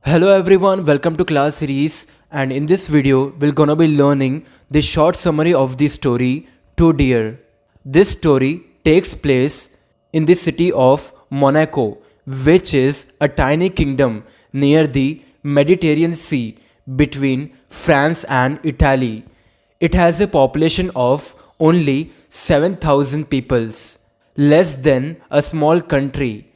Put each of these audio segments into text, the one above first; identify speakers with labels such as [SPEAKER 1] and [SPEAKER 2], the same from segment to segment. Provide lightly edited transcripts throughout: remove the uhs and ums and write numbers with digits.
[SPEAKER 1] Hello everyone, welcome to class series, and in this video we're gonna be learning the short summary of the story To Dear. This story takes place in the city of Monaco, which is a tiny kingdom near the Mediterranean Sea between France and Italy. It has a population of only 7,000 peoples, less than a small country.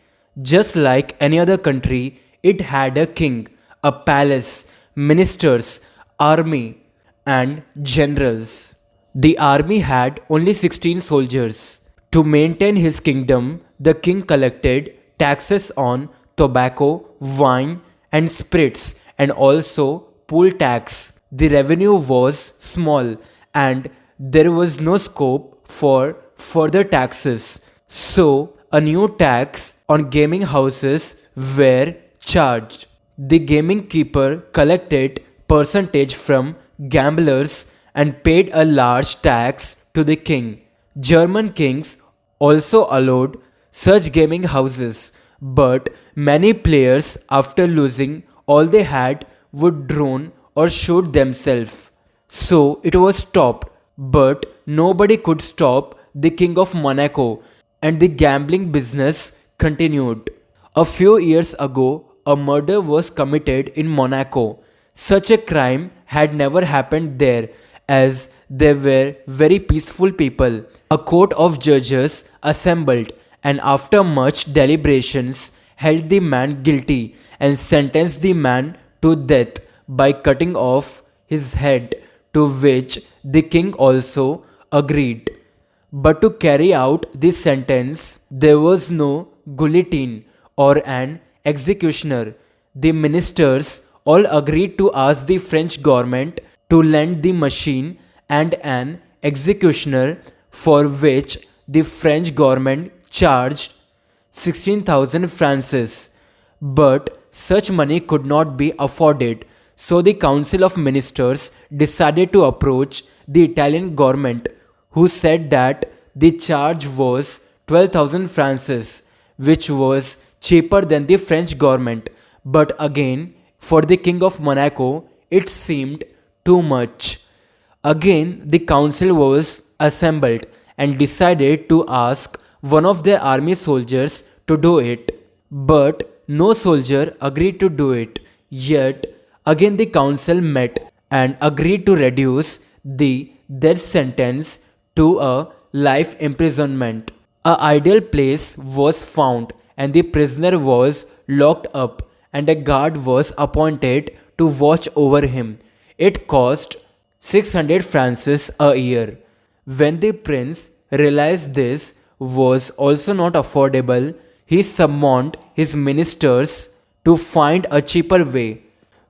[SPEAKER 1] Just like any other country, it had a king, a palace, ministers, army, and generals. The army had only 16 soldiers. To maintain his kingdom, the king collected taxes on tobacco, wine, and spirits, and also poll tax. The revenue was small, and there was no scope for further taxes. So, a new tax on gaming houses were charged. The gaming keeper collected percentage from gamblers and paid a large tax to the king. German kings also allowed such gaming houses, but many players, after losing all they had, would drown or shoot themselves. So it was stopped, but nobody could stop the king of Monaco, and the gambling business continued. A few years ago, a murder was committed in Monaco. Such a crime had never happened there, as they were very peaceful people. A court of judges assembled, and after much deliberations held the man guilty and sentenced the man to death by cutting off his head, to which the king also agreed. But to carry out this sentence, there was no guillotine or an executioner. The ministers all agreed to ask the French government to lend the machine and an executioner, for which the French government charged 16,000 francs. But such money could not be afforded, so the Council of Ministers decided to approach the Italian government, who said that the charge was 12,000 francs, which was cheaper than the French government. But again, for the King of Monaco, it seemed too much. Again, the council was assembled and decided to ask one of their army soldiers to do it. But no soldier agreed to do it. Yet, again the council met and agreed to reduce the death sentence to a life imprisonment. A ideal place was found, and the prisoner was locked up, and a guard was appointed to watch over him. It cost 600 francs a year. When the prince realized this was also not affordable, he summoned his ministers to find a cheaper way.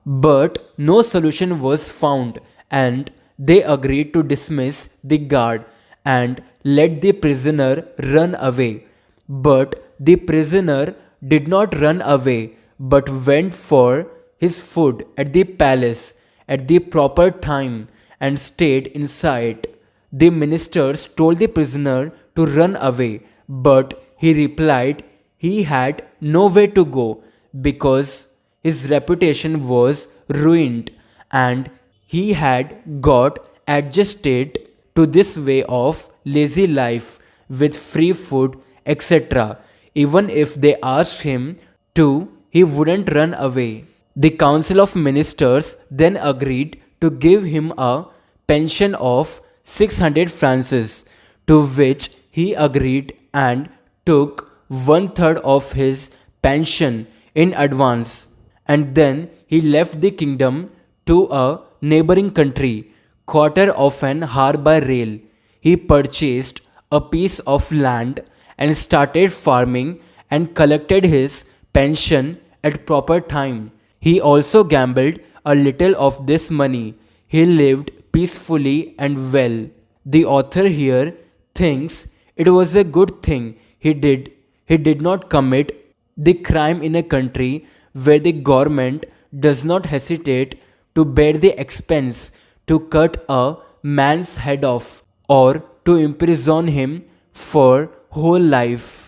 [SPEAKER 1] But no solution was found, and they agreed to dismiss the guard and let the prisoner run away. But the prisoner did not run away, but went for his food at the palace at the proper time and stayed inside. The ministers told the prisoner to run away, but he replied he had no way to go because his reputation was ruined, and he had got adjusted to this way of lazy life with free food, etc. Even if they asked him to, he wouldn't run away. The Council of Ministers then agreed to give him a pension of 600 francs, to which he agreed and took one third of his pension in advance. And then he left the kingdom to a neighboring country, quarter of an hour by rail. He purchased a piece of land and started farming and collected his pension at proper time. He also gambled a little of this money. He lived peacefully and well. The author here thinks it was a good thing he did. He did not commit the crime in a country where the government does not hesitate to bear the expense to cut a man's head off or to imprison him for whole life.